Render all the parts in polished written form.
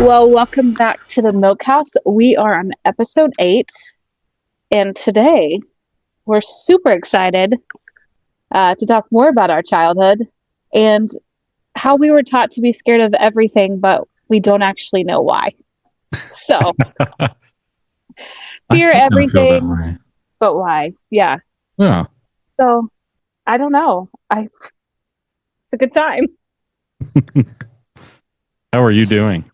Well, welcome back to the Milkhouse. We are on episode 8, and today we're super excited to talk more about our childhood and how we were taught to be scared of everything, but we don't actually know why. So, fear everything, but why? Yeah. Yeah. So, I don't know. It's a good time. How are you doing?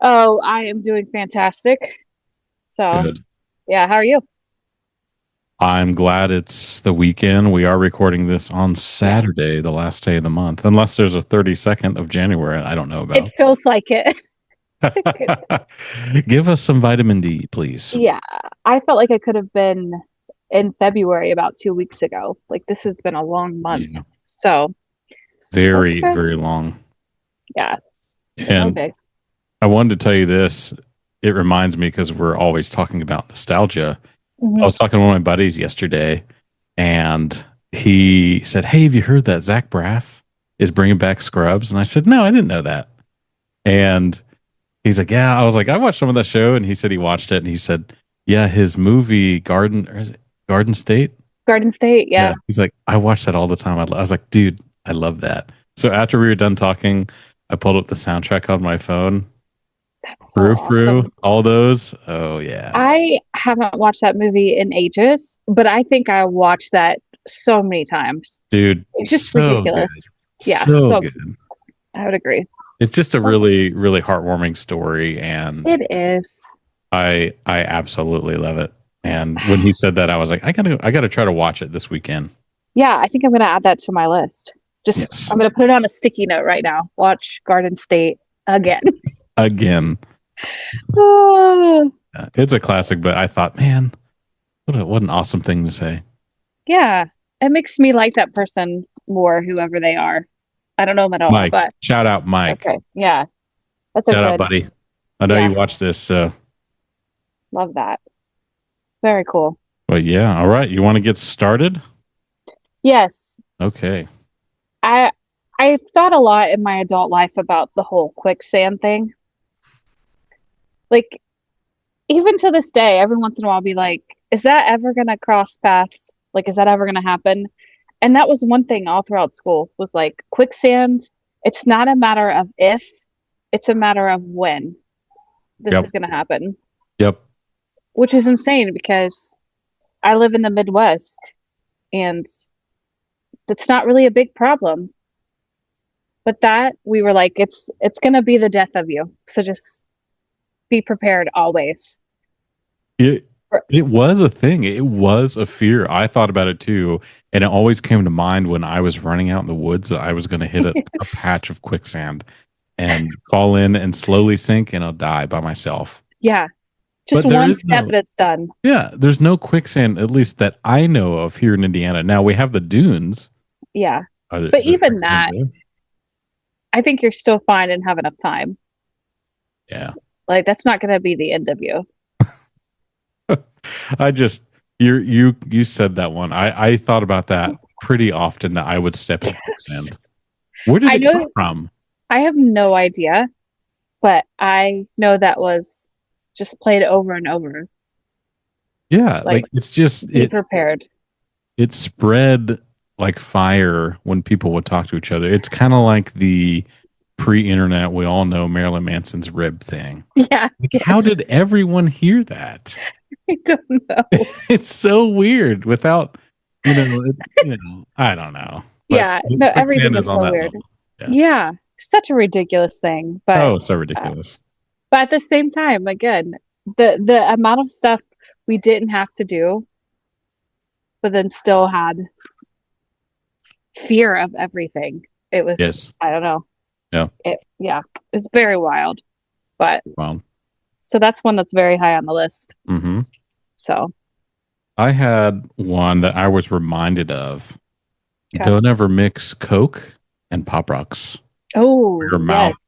Oh, I am doing fantastic. So, Good. yeah, how are you? I'm glad it's the weekend. We are recording this on Saturday, the last day of the month, unless there's a 32nd of January I don't know about. It feels like it. Give us some vitamin D, please. Yeah, I felt like I could have been in February about 2 weeks ago. Like, this has been a long month. Yeah. So, Very, very long. Yeah. And okay. I wanted to tell you this. It reminds me because we're always talking about nostalgia. Mhm. I was talking to one of my buddies yesterday, and he said, "Hey, have you heard that Zach Braff is bringing back Scrubs?" And I said, "No, I didn't know that." And he's like, "Yeah." I was like, "I watched some of that show," and he said he watched it, and he said, "Yeah, his movie Garden, or is it Garden State?" Garden State, yeah. He's like, "I watch that all the time." I was like, "Dude, I love that." So after we were done talking, I pulled up the soundtrack on my phone. That's so awesome. All those. Oh yeah. I haven't watched that movie in ages, but I think I watched that so many times. Dude, It's just so ridiculous. Good. Yeah, so good. I would agree. It's just a really, really heartwarming story, and it is. I absolutely love it. And when he said that, I was like, I gotta try to watch it this weekend. Yeah, I think I'm gonna add that to my list. I'm gonna put it on a sticky note right now. Watch Garden State again. Again. It's a classic, but I thought, man, what an awesome thing to say. Yeah, it makes me like that person more, whoever they are. I don't know them at all, Mike, but shout out Mike. Okay, yeah, shout out, buddy. I know you watch this, so love that. Very cool. Well, yeah. All right, you want to get started? Yes. Okay. I've thought a lot in my adult life about the whole quicksand thing. Like, even to this day, every once in a while, I'll be like, is that ever going to cross paths? Like, is that ever going to happen? And that was one thing all throughout school was like, quicksand, it's not a matter of if, it's a matter of when this is going to happen. Yep. Which is insane because I live in the Midwest and it's not really a big problem. But that we were like, it's going to be the death of you. So just be prepared always. It was a thing. It was a fear. I thought about it too. And it always came to mind when I was running out in the woods that I was going to hit a patch of quicksand and fall in and slowly sink and I'll die by myself. Yeah. Just one step and it's done. Yeah. There's no quicksand, at least that I know of here in Indiana. Now we have the dunes. Yeah. But even that, I think you're still fine and have enough time. Yeah. Like, that's not going to be the end of you. You said that one. I thought about that pretty often, that I would step in quicksand. Where did it come from? I have no idea, but I know that was just played over and over. Yeah, like it's just be prepared. It spread like fire when people would talk to each other. It's kind of like the pre-internet, we all know Marilyn Manson's rib thing. Yeah. Like, how did everyone hear that? I don't know. It's so weird without, I don't know. But yeah, no, everything is so weird. Yeah, such a ridiculous thing. But so ridiculous. But at the same time, again, the amount of stuff we didn't have to do, but then still had fear of everything. It was, I don't know. Yeah. It's very wild. But so that's one that's very high on the list. Mm-hmm. So I had one that I was reminded of. Okay. Don't ever mix Coke and Pop Rocks. Oh,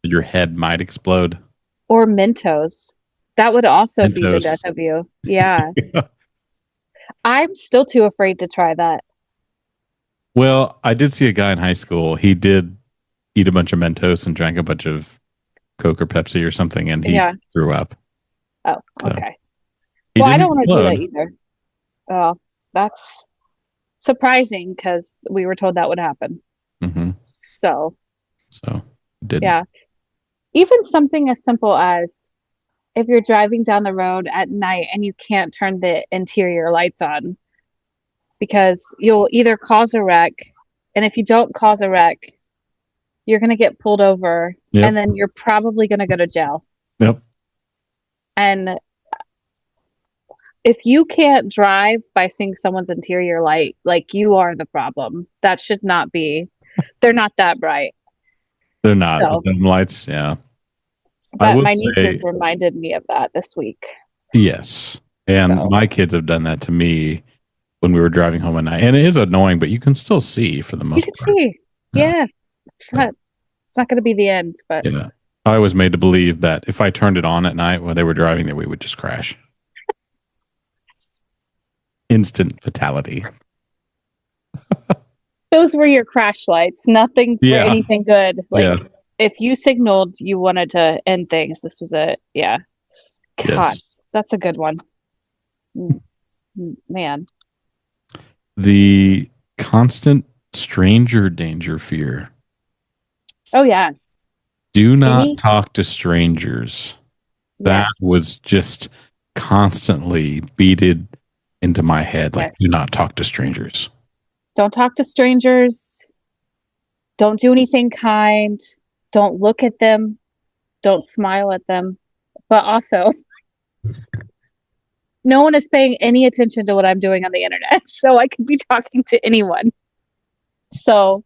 your head might explode. Or Mentos. That would also be the death of you. Yeah. I'm still too afraid to try that. Well, I did see a guy in high school. He did eat a bunch of Mentos and drank a bunch of Coke or Pepsi or something, and he Yeah. threw up. Oh, So okay. he Well, I didn't don't want to do that explode. either. Oh, that's surprising because we were told that would happen. Hmm. So, So didn't. yeah. Even something as simple as if you're driving down the road at night and you can't turn the interior lights on because you'll either cause a wreck, and if you don't cause a wreck, you're going to get pulled over and Yep. then you're probably going to go to jail. Yep. And if you can't drive by seeing someone's interior light, like you are the problem. That should not be. They're not that bright. They're not. So, Them lights, yeah. I but will my say nieces reminded me of that this week. yes. And So, my kids have done that to me when we were driving home at night. And it is annoying, but you can still see for the you most can part. see. Yeah. Yeah. It's So, not it's not going to be the end, but yeah. I was made to believe that if I turned it on at night when they were driving, that we would just crash. Instant fatality. those were your crash lights. Nothing for Yeah. anything good. Like Yeah. if you signaled you wanted to end things, this was it. Yeah. Gosh, Yes. that's a good one. Man. The constant stranger danger fear. Oh yeah. Do not Any talk to strangers. That yes. was just constantly beated into my head. Like, do Yes. not talk to strangers. Don't talk to strangers. Don't do anything kind. Don't look at them. Don't smile at them. But also, no one is paying any attention to what I'm doing on the internet. So I could be talking to anyone. So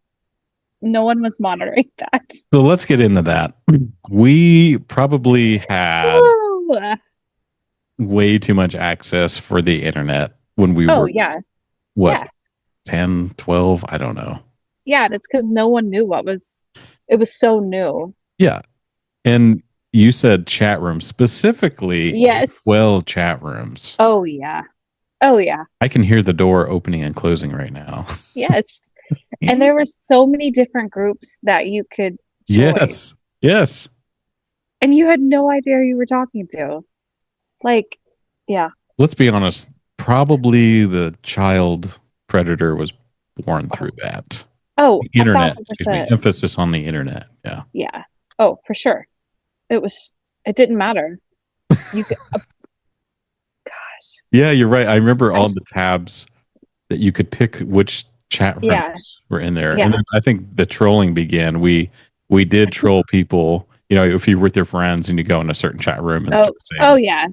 no one was monitoring that. So let's get into that. We probably had Woo! way too much access for the internet when we Oh, were, yeah. what, Yeah. 10, 12? I don't know. Yeah. That's because no one knew it was so new. Yeah. And you said chat rooms, specifically Yes. well chat rooms. Oh, yeah. Oh, yeah. I can hear the door opening and closing right now. Yes. And there were so many different groups that you could join. Yes. Yes. And you had no idea who you were talking to. Like, yeah. Let's be honest. Probably the child predator was born through that. Oh, Internet, excuse me. 1,000%. Emphasis on the internet. Yeah. Yeah. Oh, for sure. It didn't matter. You could, gosh. Yeah, you're right. I remember I, all the tabs that you could pick which chat yeah. rooms were in there. Yeah. And then I think the trolling began. We did troll people, if you were with your friends and you go in a certain chat room and start saying, Oh, yeah.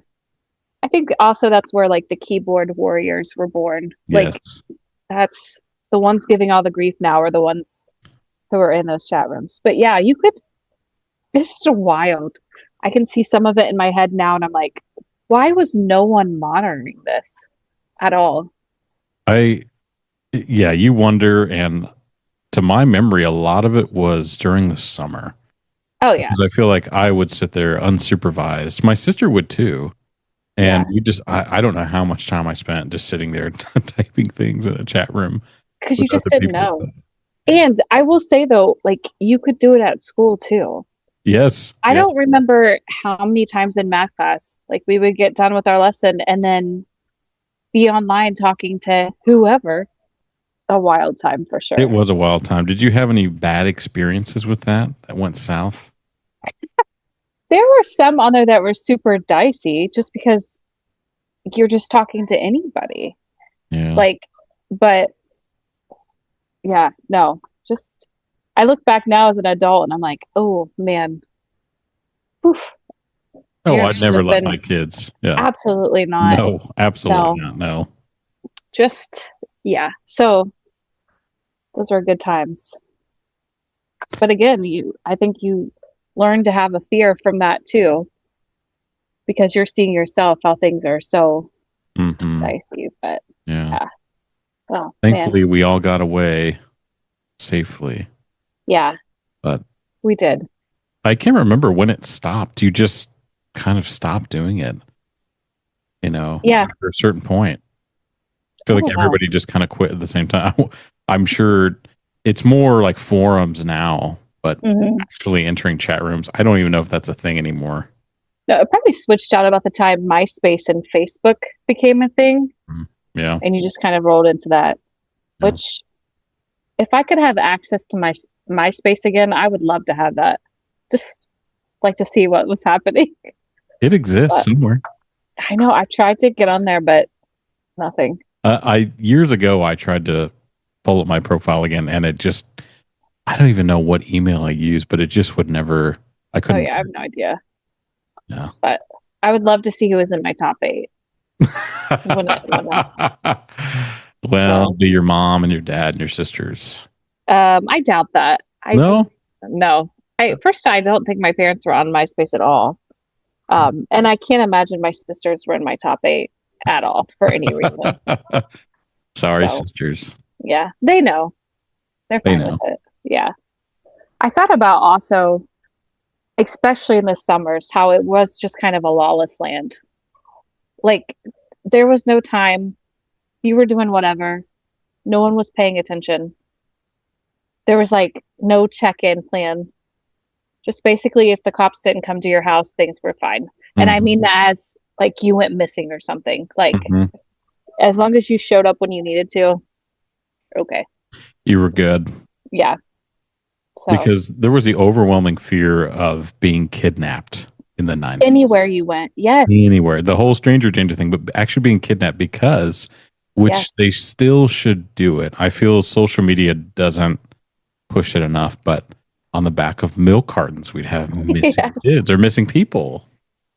I think also that's where like the keyboard warriors were born. yes. Like that's the ones giving all the grief now are the ones who are in those chat rooms. But yeah, it's just wild. I can see some of it in my head now and I'm like, why was no one monitoring this at all? Yeah, you wonder. And to my memory, a lot of it was during the summer. Oh yeah. Because I feel like I would sit there unsupervised. My sister would too. And I don't know how much time I spent just sitting there typing things in a chat room. Because you with just other didn't people. know. And I will say though, like you could do it at school too. Yes. I Yeah. don't remember how many times in math class, like we would get done with our lesson and then be online talking to whoever. A wild time for sure. It was a wild time. Did you have any bad experiences with that went south? There were some on there that were super dicey just because you're just talking to anybody. Yeah. Like, but yeah, no, just I look back now as an adult and I'm like, oh man, oof, Oh, parents I'd should never have let been my kids. Yeah. absolutely not. No, absolutely No, not. No. just yeah. So those were good times. But again, I think you learn to have a fear from that too, because you're seeing yourself how things are so Hmm. dicey. But Yeah. yeah, oh man, Thankfully, we all got away safely. yeah, But we did. I can't remember when it stopped. You just kind of stopped doing it, Yeah, after a certain point. I I feel like don't know. everybody just kind of quit at the same time. I'm sure it's more like forums now, but Hmm. actually entering chat rooms, I don't even know if that's a thing anymore. No, it probably switched out about the time MySpace and Facebook became a thing, Mm. Yeah. and you just kind of rolled into that. Yeah. Which, if I could have access to my MySpace again, I would love to have that. Just like to see what was happening. It exists But somewhere. I know I tried to get on there, but nothing. I years ago I tried to pull up my profile again, and it just I don't even know what email I used, but it just would never. I Oh couldn't yeah, I get have it. no idea. Yeah. But I would love to see who was in my top 8 when Well, so be your mom and your dad and your sisters. I doubt that. I No. no. I don't think my parents were on MySpace at all. And I can't imagine my sisters were in my top 8 at all for any reason. Sorry, So sisters. yeah, they know. They're They fine with know. it. Yeah. I thought about also, especially in the summers, how it was just kind of a lawless land. Like there was no time. You were doing whatever. No one was paying attention. There was like no check-in plan. Just basically if the cops didn't come to your house, things were fine. And I Mhm. mean that as like you went missing or something. Like Mhm. as long as you showed up when you needed to, okay. You were good Yeah. So because there was the overwhelming fear of being kidnapped in the 90s. anywhere you went, yes. Anywhere. The whole stranger danger thing, but actually being kidnapped because, Yes. which they still should do it. I feel social media doesn't push it enough, but on the back of milk cartons, we'd have missing Yes. kids or missing people.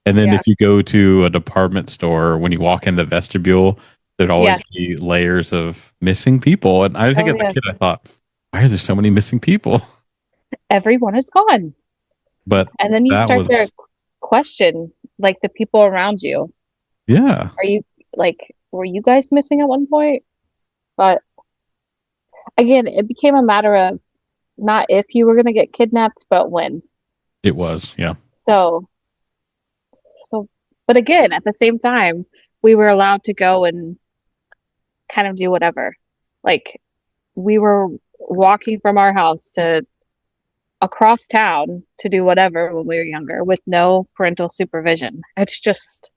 And then Yeah. if you go to a department store, when you walk in the vestibule, there'd always Yes. be layers of missing people. And I think Oh as a yes. kid, I thought, why are there so many missing people? Everyone is gone. But And then you that start to was, question like the people around you. yeah, Are you like were you guys missing at one point? But again, it became a matter of not if you were going to get kidnapped, but when. it was. Yeah. So, so, but again, at the same time, we were allowed to go and kind of do whatever. Like, we were walking from our house to across town to do whatever when we were younger with no parental supervision. It's just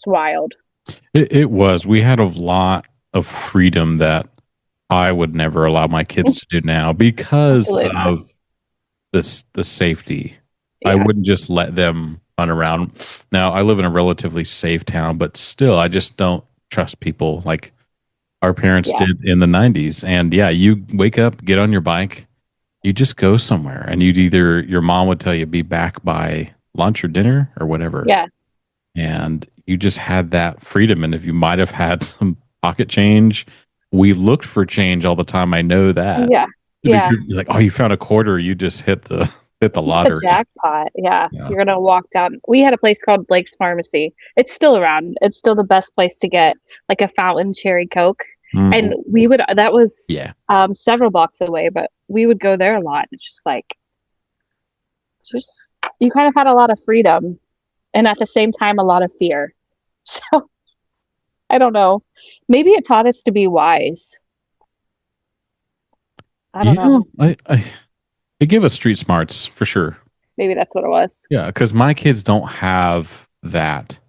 wild. It was. We had a lot of freedom that I would never allow my kids to do now because Absolutely not. of the safety. I Yeah. wouldn't just let them run around. Now I live in a relatively safe town, but still, I just don't trust people like our parents Yeah. did in the 90s. And yeah, you wake up, get on your bike, you just go somewhere, and you'd either your mom would tell you be back by lunch or dinner or whatever, Yeah. and you just had that freedom. And if you might have had some pocket change, we looked for change all the time. I know that. Yeah. Yeah. You're like, oh, you found a quarter, you just hit the hit the The lottery. jackpot. Yeah. Yeah. You're gonna walk down. We had a place called Blake's Pharmacy. It's still around. It's still the best place to get like a fountain cherry Coke. And Mm, we would that was yeah. several blocks away, but we would go there a lot. It's just like just you kind of had a lot of freedom and at the same time a lot of fear. So I don't know. Maybe it taught us to be wise. I don't Yeah. know. They give us street smarts for sure. Maybe that's what it was. Yeah. Because my kids don't have that.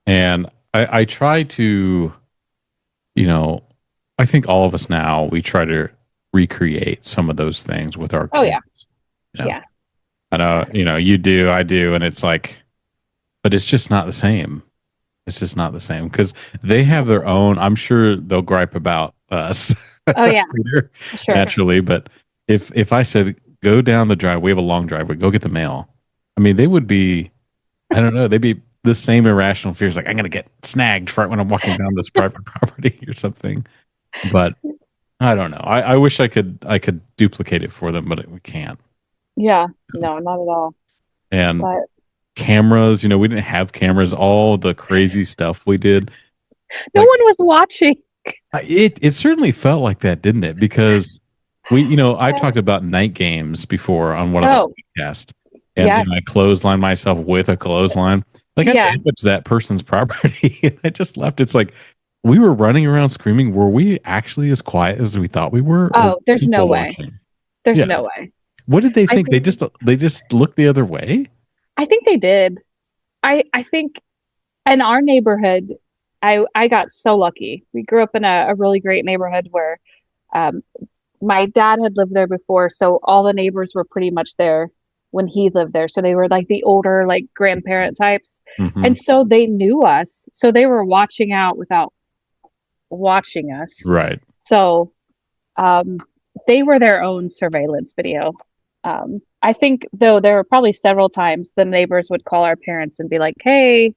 And I try to, you know, I think all of us now, we try to recreate some of those things with our Oh yeah. kids. You know? Yeah. I know, you do, I do. And it's like, but it's just not the same. It's just not the same because they have their own. I'm sure they'll gripe about us Oh yeah. later, Sure. naturally. But if I said go down the drive, we have a long driveway, go get the mail. I mean, they would be. I don't know. They'd be the same irrational fears, like I'm gonna get snagged right when I'm walking down this private property or something. But I don't know. I wish I could duplicate it for them, but we can't. Yeah. No, not at all. And But cameras, we didn't have cameras. All the crazy stuff we did. no Like one was watching. it certainly felt like that, didn't it? Because I talked about night games before on one of Oh, the podcasts, and yes. I clotheslined myself with a clothesline. Like I Yeah. damaged that person's property, and I just left. It's like we were running around screaming. Were we actually as quiet as we thought we were? Or Oh, there's no people way. watching? There's Yeah. no way. What did they I think? think They just looked the other way? I think they did. I think in our neighborhood, I got so lucky. We grew up in a really great neighborhood where um, my dad had lived there before, so all the neighbors were pretty much there when he lived there. So they were like the older, like grandparent types. Mm-hmm. And so they knew us. So they were watching out without watching us. Right. So um, they were their own surveillance video. I think, though, there were probably several times the neighbors would call our parents and be like, "Hey,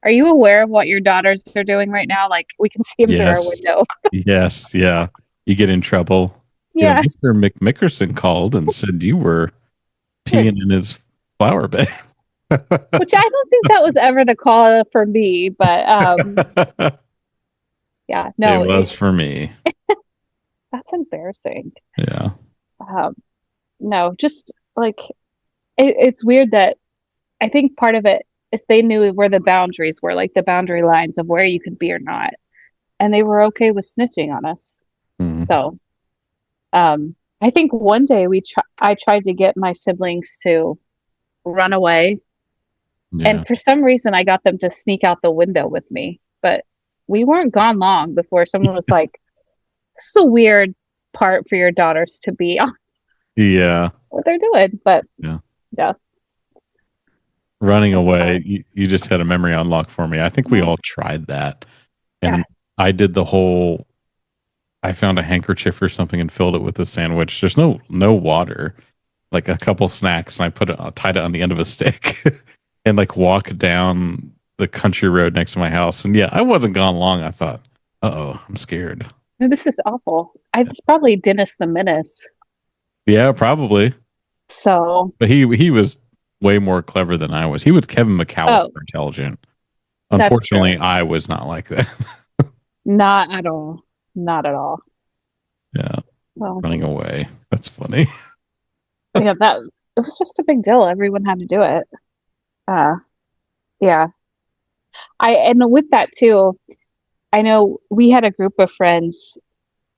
are you aware of what your daughters are doing right now? Like, we can see them through our Yes. window." Yes. Yeah. You get in trouble. You know, Yeah, Mr. McMickerson called and said you were peeing in his flower bed. which I don't think that was ever the call for me, but yeah, It no, was for me. that's embarrassing. Yeah. Um, no, just like it's weird that I think part of it is they knew where the boundaries were, like the boundary lines of where you could be or not, and they were okay with snitching on us. Mhm. So, I think one day I tried to get my siblings to run away, Yeah. and for some reason I got them to sneak out the window with me, but we weren't gone long before someone was like, "This is a weird part for your daughters to be on Yeah. what they're doing," but Yeah. yeah. Running That's away. fine. You just had a memory unlock for me. I think we Yeah. all tried that. Yeah. And I did the whole I found a handkerchief or something and filled it with a sandwich. There's no water, like a couple snacks, and I tied it on the end of a stick and like walk down the country road next to my house. And yeah, I wasn't gone long. I thought, oh, I'm scared. No, this is awful. It's probably Dennis the Menace. Yeah, probably. So, But he was way more clever than I was. He was Kevin McAllister oh, intelligent. that's true. Unfortunately, I was not like that. Not at all. Not at all. Yeah, Well, running away. That's funny. yeah, it was just a big deal. Everyone had to do it. Uh, yeah. And with that too, I know we had a group of friends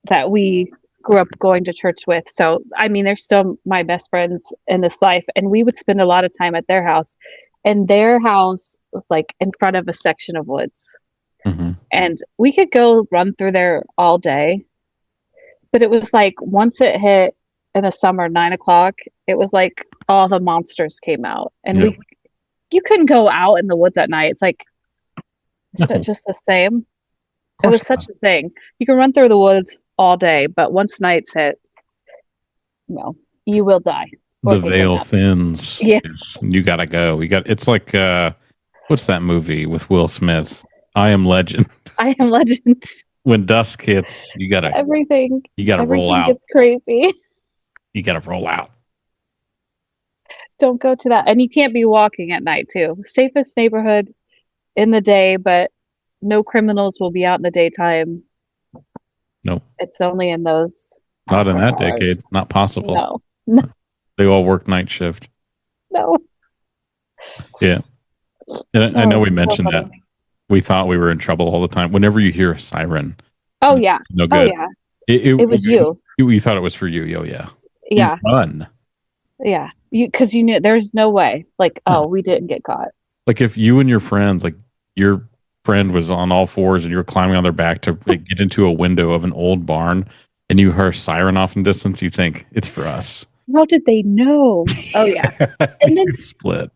that we grew up going to church with. So, I mean, they're still my best friends in this life, and we would spend a lot of time at their house. And their house was like in front of a section of woods. Hmm. And we could go run through there all day. But it was like once it hit in the summer, 9 o'clock, it was like all the monsters came out. And Yep. you couldn't go out in the woods at night. It's like, No, is it of just the same? It course was such not. a thing. You can run through the woods all day, but once nights hit, no, you will die or The something veil happens. thins. Yes, Yes, you gotta go. You got. It's like what's that movie with Will Smith? I Am Legend. I am legend. When dusk hits, Everything, you gotta roll everything out. gets crazy. You gotta roll out. Don't go to that. And you can't be walking at night too. Safest neighborhood in the day, but no criminals will be out in the daytime. Nope, It's only in those not in that hours. decade. Not possible. No, no, They all work night shift. no, Yeah, and I no, know it's we so mentioned that. funny. We thought we were in trouble all the time. Whenever you hear a siren, Oh yeah, no oh good. yeah. It, It was you. you thought it was for you. Oh yeah. You Yeah, run. yeah. Because you knew there's no way. Like, oh, No. we didn't get caught. Like if you and your friends, like your friend was on all fours and you're climbing on their back to like, get into a window of an old barn and you hear a siren off in distance, you think it's for us. How did they know? Oh yeah. And then You split.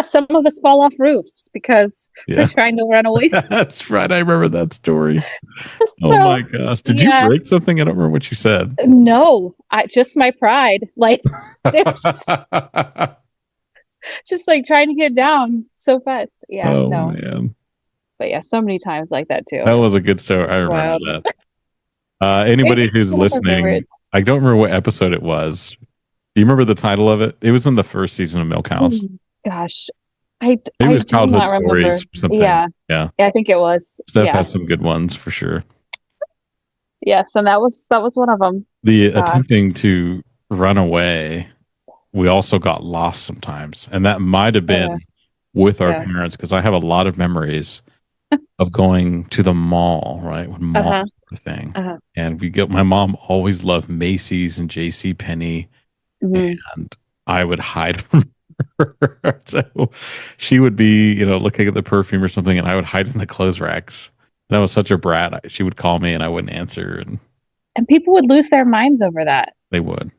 some of us fall off roofs because we're Yeah. trying to run away. That's right. I remember that story. Oh So my gosh. Did you yeah, break something? I don't remember what you said. no, I just my pride. Like it was just like trying to get down so fast. Yeah, Oh no. man. But yeah, so many times like that too. That was a good story. I remember Wild. that. Anybody It's who's one of our listening, favorites. I don't remember what episode it was. Do you remember the title of it? It was in the first season of Milkhouse. Gosh, It I was do childhood not remember. stories or something. Yeah, Yeah. yeah, I think it was. Steph Yeah, has some good ones for sure. yes, and that was one of them. The Gosh, attempting to run away, we also got lost sometimes. And that might have oh yeah, been with our yeah. parents because I have a lot of memories of going to the mall, right? When malls Uh-huh. were a thing. Uh-huh. And my mom always loved Macy's and JC Penney, Hmm. and I would hide from her. So she would be, looking at the perfume or something, and I would hide in the clothes racks. And I was such a brat. She would call me and I wouldn't answer, and And people would lose their minds over that. they would.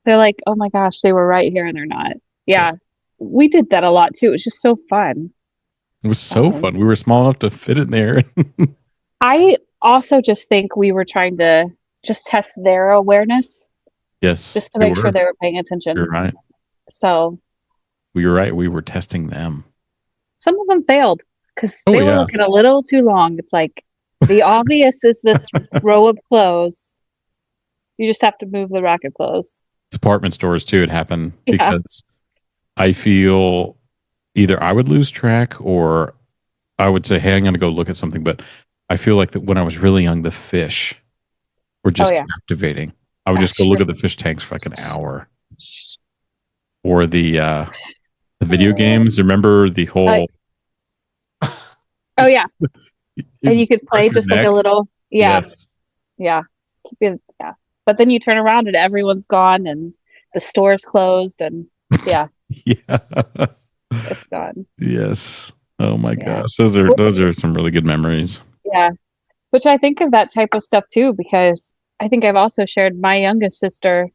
They're like, oh my gosh, they were right here and they're not. Yeah. Yeah. We did that a lot too. It was just so fun. It was so Um, fun. We were small enough to fit in there. I also just think we were trying to just test their awareness, Yes, just to we make sure were. they were paying You're attention. right. So We were right. We were testing them. some of them failed because Oh they were yeah. looking a little too long. It's like the obvious is this row of clothes. You just have to move the rack of clothes. Department stores too. It happened Yeah. because I feel either I would lose track or I would say, "Hey, I'm going to go look at something." But I feel like that when I was really young, the fish were Oh just yeah. captivating. I would Oh, just go look at the fish tanks for like an hour, or the video games. Remember the Uh, whole oh yeah. And it you could play broke your just like a neck? little, yeah, Yes. yeah, yeah. But then you turn around and everyone's gone and the store's closed and yeah, Yeah. it's gone. Yes. Oh my Yeah. gosh. Those are some really good memories. Yeah. Which I think of that type of stuff too, because I think I've also shared my youngest sister.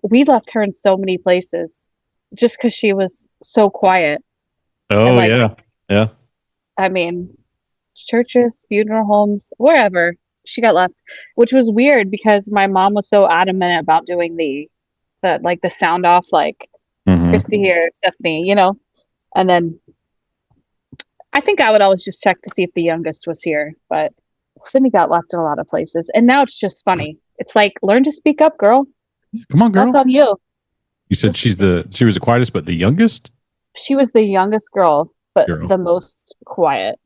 We left her in so many places just because she was so quiet. And Oh like, yeah. Yeah. I mean, churches, funeral homes, wherever she got left, which was weird because my mom was so adamant about doing the sound off, like Hmm. Christy here, Stephanie. And then I think I would always just check to see if the youngest was here, but Sydney got left in a lot of places. And now it's just funny. It's like, learn to speak up, girl. Come on, That's girl. on you. You said Just she was the quietest, but the youngest she was the youngest girl, but girl. the most quiet.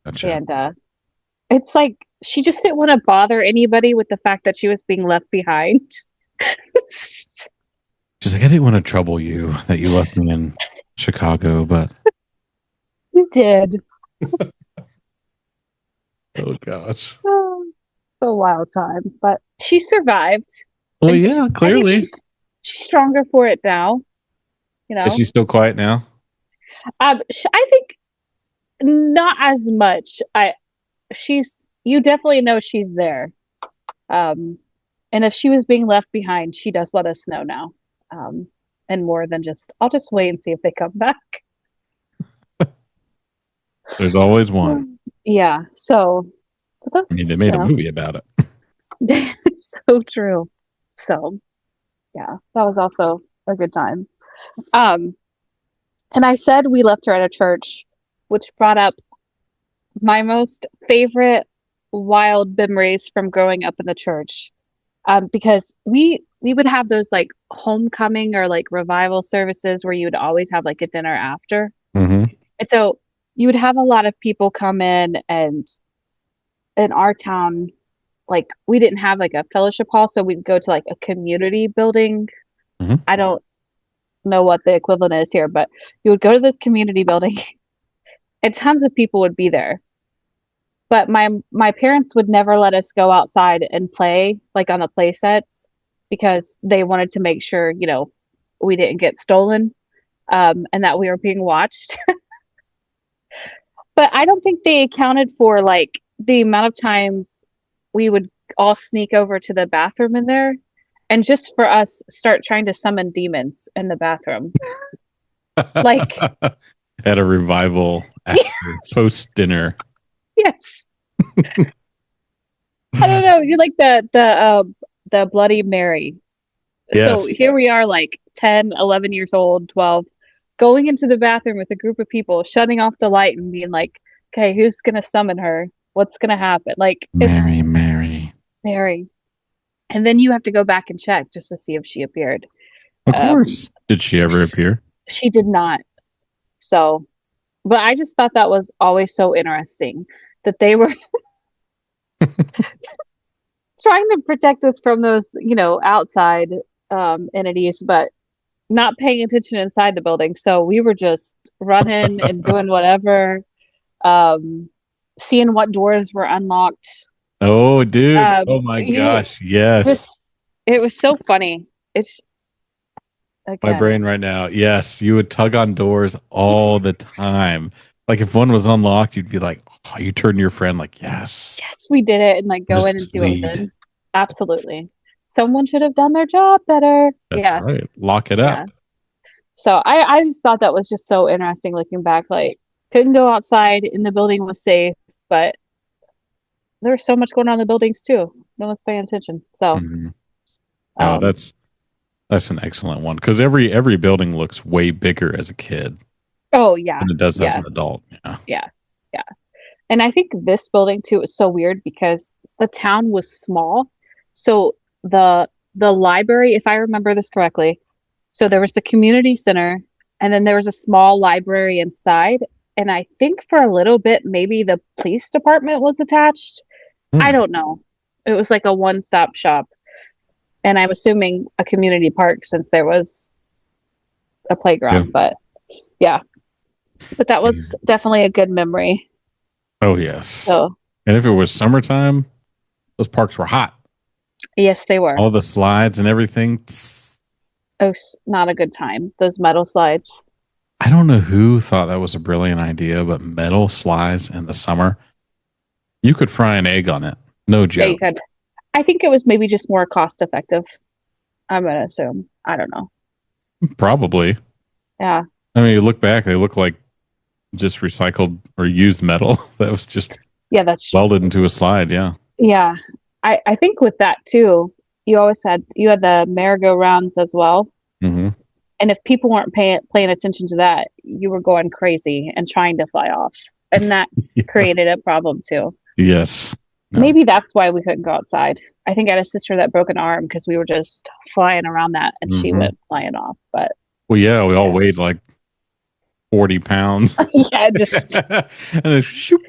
Gotcha. And it's like she just didn't want to bother anybody with the fact that she was being left behind. She's like, I didn't want to trouble you that you left me in Chicago, but You did. oh gosh. Oh, a wild time, but she survived, Well, and yeah, I think clearly. she's stronger for it now. You Is know, she still quiet now? I think not as much. She's you definitely know she's there. Um, and if she was being left behind, she does let us know now. Um, and more than just, I'll just wait and see if they come back. There's always one. Yeah. So, but I that's, mean, they made a movie about it. it's so true. So, yeah, that was also a good time. Um, and I said we left her at a church, which brought up my most favorite wild memories from growing up in the church. Because we would have those like homecoming or like revival services where you would always have like a dinner after. Hmm. And so you would have a lot of people come in, and in our town, like we didn't have like a fellowship hall, so we'd go to like a community building. Hmm. I don't know what the equivalent is here, but you would go to this community building and tons of people would be there. But my parents would never let us go outside and play like on the play sets because they wanted to make sure, we didn't get stolen, and that we were being watched. But I don't think they accounted for like the amount of times we would all sneak over to the bathroom in there and just for us start trying to summon demons in the bathroom. Like, At a revival after yes, post dinner. yes. I don't know. You like the Bloody Mary. So Yes. here we are, like 10, 11 years old, 12, going into the bathroom with a group of people, shutting off the light and being like, okay, who's going to summon her? What's going to happen? Like, it's Mary, Mary. Mary. And then you have to go back and check just to see if she appeared. Of Um, course. Did she ever appear? she did not. So, but I just thought that was always so interesting that they were trying to protect us from those, outside entities, but not paying attention inside the building. So we were just running and doing whatever. Um, seeing what doors were unlocked. Oh, dude. Oh my You gosh. Yes. just, it was so funny. It's, My again, brain right now. Yes. You would tug on doors all the time. Like if one was unlocked, you'd be like, oh, you turn to your friend like, yes. yes, we did it and like go in and Just see what was lead. in. Absolutely. Someone should have done their job better. That's Yeah. right. Lock it Yeah. up. So I just thought that was just so interesting looking back. Like, couldn't go outside and the building was safe, but there was so much going on in the buildings too. No one's paying attention. So, Hmm. No, um, that's an excellent one because every building looks way bigger as a kid oh yeah, than it does as yeah, an adult. Yeah. yeah, yeah. And I think this building too is so weird because the town was small. So the library, if I remember this correctly, so there was the community center and then there was a small library inside. And I think for a little bit maybe the police department was attached. I Hmm. don't know. It was like a one-stop shop. And I'm assuming a community park since there was a Yeah. playground, but yeah. But that was definitely a good memory. Oh yes. So, And if it was summertime, those parks were hot. yes, they were. All the slides and everything. It was not a good time. Those metal slides. I don't know who thought that was a brilliant idea, but metal slides in the summer, you could fry an egg on it. No Yeah, you joke. could. I think it was maybe just more cost effective. I'm gonna assume. I don't know. Probably. Yeah. I mean, you look back, they look like just recycled or used metal that was just Yeah, that's true. welded into a slide. Yeah. Yeah. I think with that too, you had the merry-go-rounds as well. Hmm. And if people weren't paying attention to that, you were going crazy and trying to fly off. And that created a problem too. Yes. No. Maybe that's why we couldn't go outside. I think I had a sister that broke an arm because we were just flying around that and she Hmm. went flying off. But Well, yeah, we all yeah. weighed like 40 pounds. Yeah, just And then shoop.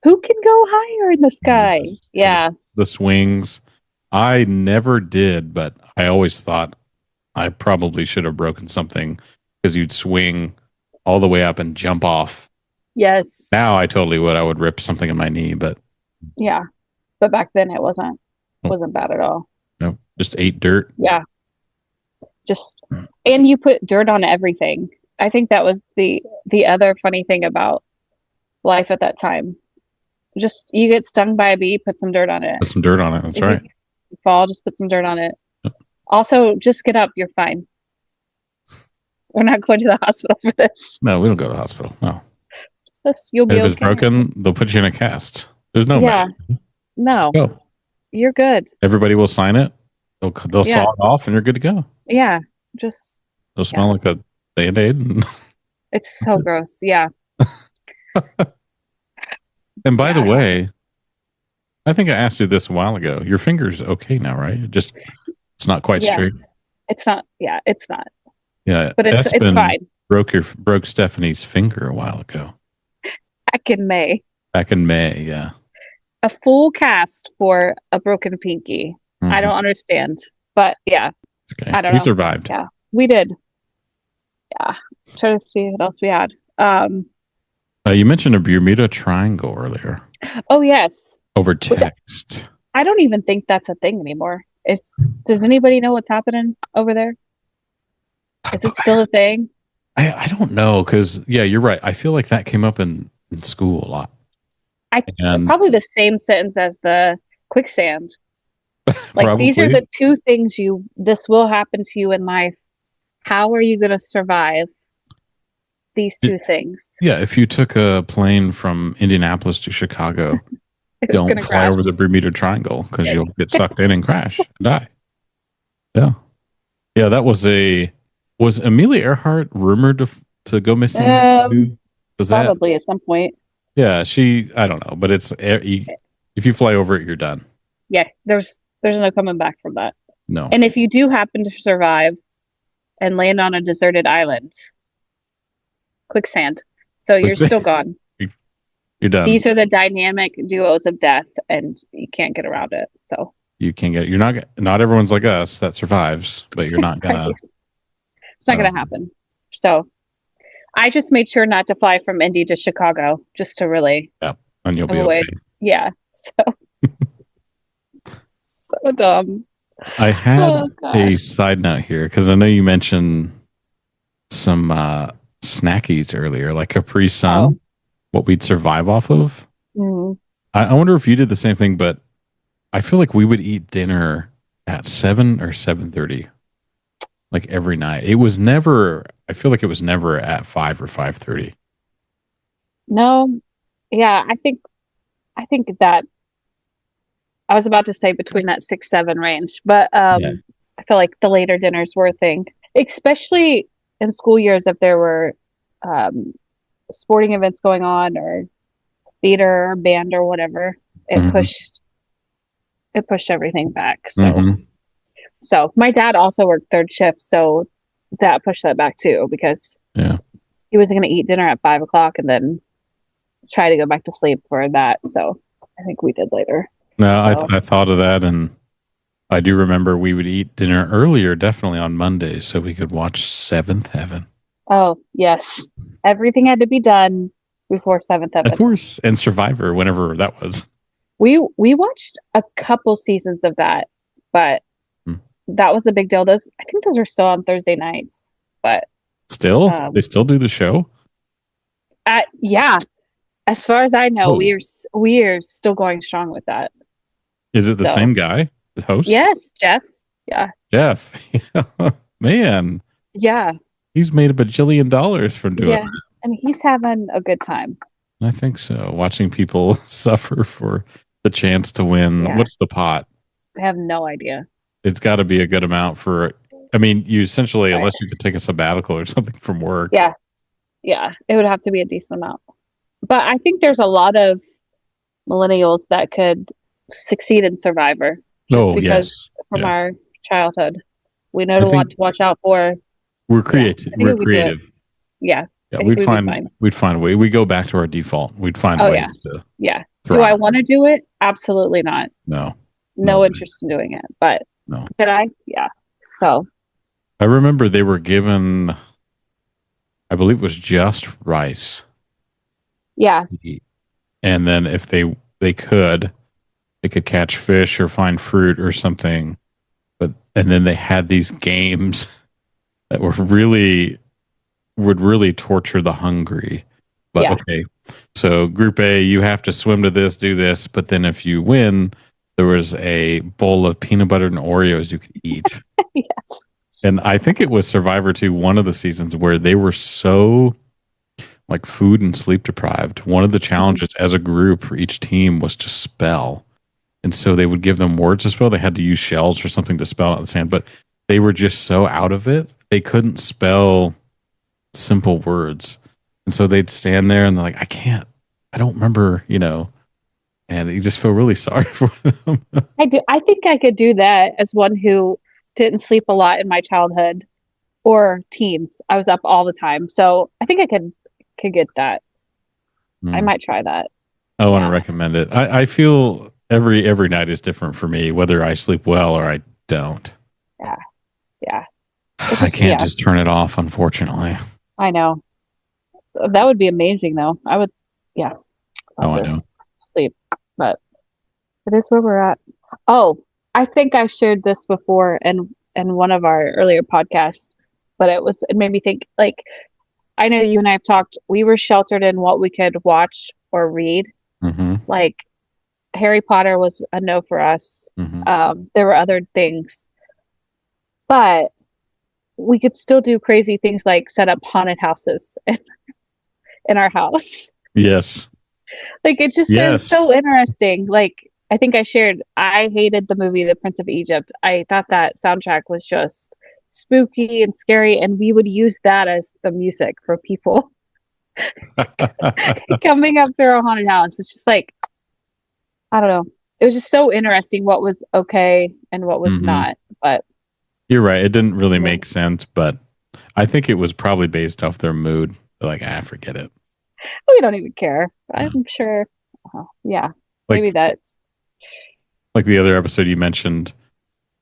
who can go higher in the sky? Yes. Yeah. The swings. I never did, but I always thought I probably should have broken something because you'd swing all the way up and jump off. Yes. Now I totally would. I would rip something in my knee, but Yeah. But back then it wasn't bad at all. no, just ate dirt. Yeah. Just and you put dirt on everything. I think that was the other funny thing about life at that time. Just you get stung by a bee, put some dirt on it. Put some dirt on it. That's If right. you fall, just put some dirt on it. Also, just get up, you're fine. We're not going to the hospital for this. No, we don't go to the hospital. No. You'll be If it's okay. broken, they'll put you in a cast. There's no Yeah. medicine. No, Go. you're good. Everybody will sign it. They'll Yeah. saw it off and you're good to go. Yeah. Just It'll smell like a Band-Aid. it's so gross. Yeah. And by the Yeah. way, I think I asked you this a while ago. Your finger's okay now, right? It's not quite Yeah. straight. It's not. Yeah, it's not. Yeah, But it's Espen fine. broke Stephanie's finger a while ago, Back in May, back in May. Yeah, a full cast for a broken pinky. I don't understand, but yeah, Okay, I don't we know. survived. Yeah, we did. Yeah, trying to see what else we had. You mentioned a Bermuda Triangle earlier Oh yes, over which text. I don't even think that's a thing anymore. Does anybody know what's happening over there? Is it still a thing? I don't know because yeah, you're right. I feel like that came up in school a lot. And Probably the same sentence as the quicksand. Like these are probably the two things this will happen to you in life. How are you going to survive these two things? yeah. If you took a plane from Indianapolis to Chicago, It's don't going to fly crash. over the Bermuda Triangle because you'll get sucked in and crash and die. Yeah, yeah. That was Amelia Earhart rumored to go missing? Too? Was that? Probably at some point. Yeah, I don't know, but if you fly over it, you're done. Yeah, there's no coming back from that. No. And if you do happen to survive and land on a deserted island, quicksand. So you're Quicksand. still gone. You're done. These are the dynamic duos of death, and you can't get around it. So You can get. You're not everyone's like us that survives, but you're not gonna. it's not going to happen. So I just made sure not to fly from Indy to Chicago, just to really. Yeah, And you'll I'm be away. okay. Yeah. So dumb. I had Oh a gosh. side note here because I know you mentioned some snackies earlier, like Capri Oh. Sun, what we'd survive off of. Mm. I wonder if you did the same thing, but I feel like we would eat dinner at 7 or 7:30, like every night. It was never. I feel like it was never at 5 or 5:30. No. Yeah, I think that I was about to say between that 6, 7 range, but Yeah. I feel like the later dinners were a thing, especially in school years if there were um sporting events going on or theater or band or whatever. It Hmm. pushed it pushed everything back. So Hmm. so my dad also worked third shift, so that pushed that back too because Yeah. he wasn't going to eat dinner at 5 o'clock and then try to go back to sleep for that. So I think we did later. No, So I thought of that, and I do remember we would eat dinner earlier, definitely on Mondays, so we could watch Seventh Heaven. oh yes, everything had to be done before Seventh Of Heaven. course, and Survivor, whenever that was. We watched a couple seasons of that, but Hmm. that was a big deal. Those I think those are still on Thursday nights, but Still, they um, still do the show. yeah, as far as I know, Oh, we are still going strong with that. is it the So same guy, the host, yes, Jeff. Yeah, Jeff? Man, yeah, he's made a bajillion dollars from doing yeah, that. and he's having a good time. I think so. Watching people suffer for the chance to win. Yeah, What's the pot? I have no idea, It's got to be a good amount for. I mean, you essentially, but unless you could take a sabbatical or something from work. yeah, yeah, it would have to be a decent amount. But I think there's a lot of millennials that could succeed in Survivor just Oh yes, because from yeah. our childhood, we know I to what think to watch out for. we're Yeah, creative. I think We're we could do it. creative. Yeah, Yeah, I think we'd be fine. we'd find a way. We go back to our default. We'd find Oh yeah, ways to yeah. Do I thrive. want to do it? Absolutely not. No, no No way. interest in doing it. But No. could I? Yeah. So I remember they were given. I believe it was just rice, yeah, and then if they could, they could catch fish or find fruit or something. But and then they had these games that were really would really torture the hungry. But yeah, okay, so Group A, you have to swim to this, do this, but then if you win, there was a bowl of peanut butter and Oreos you could eat. yes, And I think it was Survivor 2, one of the seasons where they were so like food and sleep deprived. One of the mhm, challenges as a group for each team was to spell. And so they would give them words to spell. They had to use shells or something to spell out in the sand, but they were just so out of it. They couldn't spell simple words. And so they'd stand there and they're like, I don't remember, and you just feel really sorry for them. I do. I think I could do that as one who didn't sleep a lot in my childhood or teens. I was up all the time, so I think I could get that. I Mm. might try that. I want to Yeah, recommend it. I feel every night is different for me, whether I sleep well or I don't. yeah, yeah. It's I just can't yeah. just turn it off, unfortunately. I know that would be amazing though. I would, yeah, love Oh, I to know. sleep, but it is where we're at. Oh, I think I shared this before in one of our earlier podcasts, but it made me think like I know you and I have talked, we were sheltered in what we could watch or read. Hmm. Like Harry Potter was a no for us. Hmm. There were other things, but we could still do crazy things like set up haunted houses in our house. Yes. Like it just is Yes. so interesting. Like I think I shared, I hated the movie The Prince of Egypt. I thought that soundtrack was just spooky and scary, and we would use that as the music for people coming up through a haunted house. It's just like I don't know. It was just so interesting what was okay and what was Hmm. not. But You're right. It didn't really we make sense, but I think it was probably based off their mood. They're like, forget it. don't even care. Yeah. I'm sure. Yeah, maybe Like that's like the other episode you mentioned,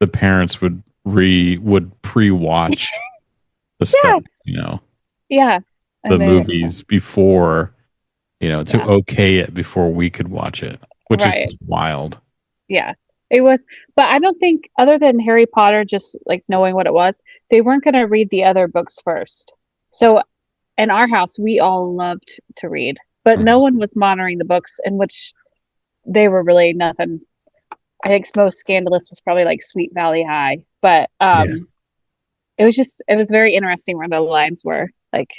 the parents would pre-watch the stuff, yeah, you know, yeah. the And then movies before to Yeah. okay it before we could watch it, which is Right. just wild. Yeah. It was, but I don't think other than Harry Potter, just like knowing what it was, they weren't going to read the other books first. So in our house, we all loved to read, but no Mhm. one was monitoring the books in which they were really nothing. I think most scandalous was probably like Sweet Valley High, but Yeah, it was very interesting where the lines were. Like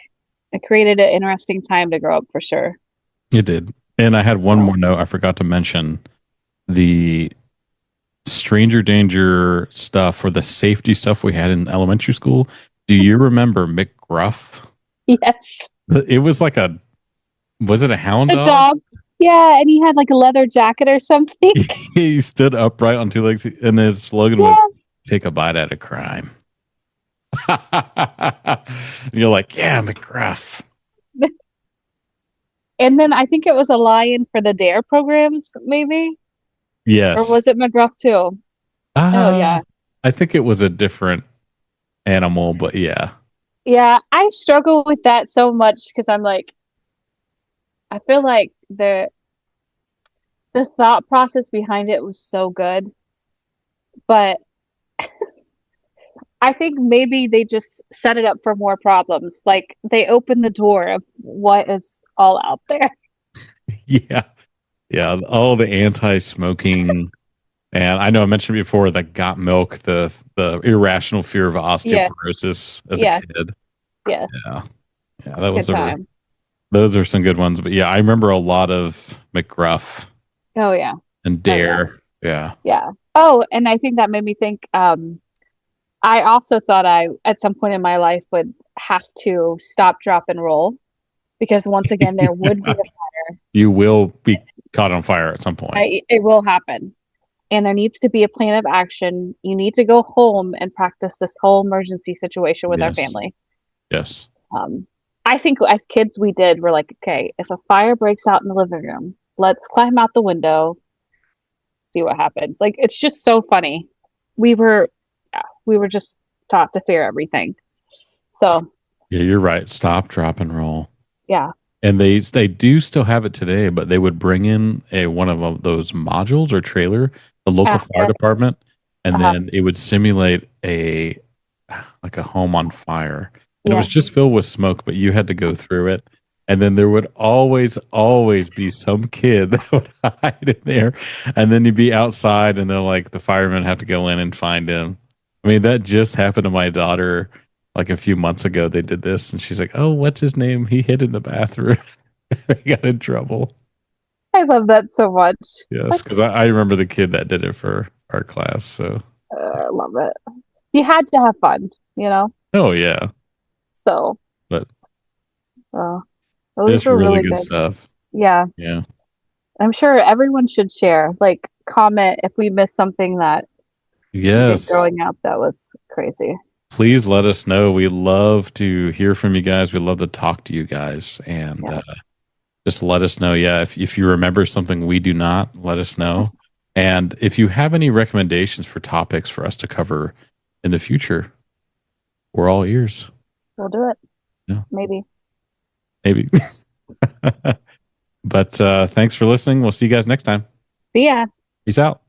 it created an interesting time to grow up for sure. it did. And I had one So more note I forgot to mention: the stranger danger stuff or the safety stuff we had in elementary school. Do you remember McGruff? yes, It was like was it a hound a dog? dog. Yeah, and he had like a leather jacket or something. He stood upright on two legs, and his slogan was Yeah. "Take a bite at a crime." And you're like, yeah, McGruff. And then I think it was a lion for the Dare programs, maybe, or Yes. was it McGruff too? Oh Uh, yeah, I think it was a different animal, but yeah. yeah. I struggle with that so much because I'm like, I feel like the thought process behind it was so good, but I think maybe they just set it up for more problems. Like they open the door of what is all out there. Yeah. Yeah. All the anti smoking. And I know I mentioned before that got milk, the irrational fear of Yes, osteoporosis as a yes, kid. yes. Yeah. Yeah. It's a good time. Those are some good ones. But yeah, I remember a lot of McGruff Oh yeah. and Oh yeah. Dare. Yeah. Yeah. Oh, and I think that made me think, I also thought I, at some point in my life, would have to stop, drop, and roll because once again, there would be You will be caught on fire at some point. it will happen. And there needs to be a plan of action. You need to go home and practice this whole emergency situation with our Yes. family. Yes. Um, I think as kids, we're like, okay, if a fire breaks out in the living room, let's climb out the window, see what happens. Like, it's just so funny. We were, yeah, we were just taught to fear everything. So, Yeah, you're right. Stop, drop, and roll. yeah. And they do still have it today, but they would bring in a one of those modules or trailer, the local fire Yes. department, and Uh-huh. then it would simulate a like a home on fire. And it was Yeah. just filled with smoke, but you had to go through it. And then there would always be some kid that would hide in there. And then you'd be outside and then like the firemen have to go in and find him. I mean, that just happened to my daughter like a few months ago. They did this and she's like, oh, what's his name? He hid in the bathroom. He got in trouble. I love that so much. Yes, because I remember the kid that did it for our class. So, I love it. You had to have fun, you know? oh, yeah. So, But uh, those it's were really really good good. stuff. Yeah. Yeah. I'm sure everyone should share, like, comment if we missed something that we did Yes. growing up that was crazy. Please let us know. We love to hear from you guys. We love to talk to you guys. And Yeah. just let us know. Yeah. If you remember something we do not, let us know. And if you have any recommendations for topics for us to cover in the future, we're all ears. We'll do it. Yeah. Maybe. Maybe. But thanks for listening. We'll see you guys next time. See ya. Peace out.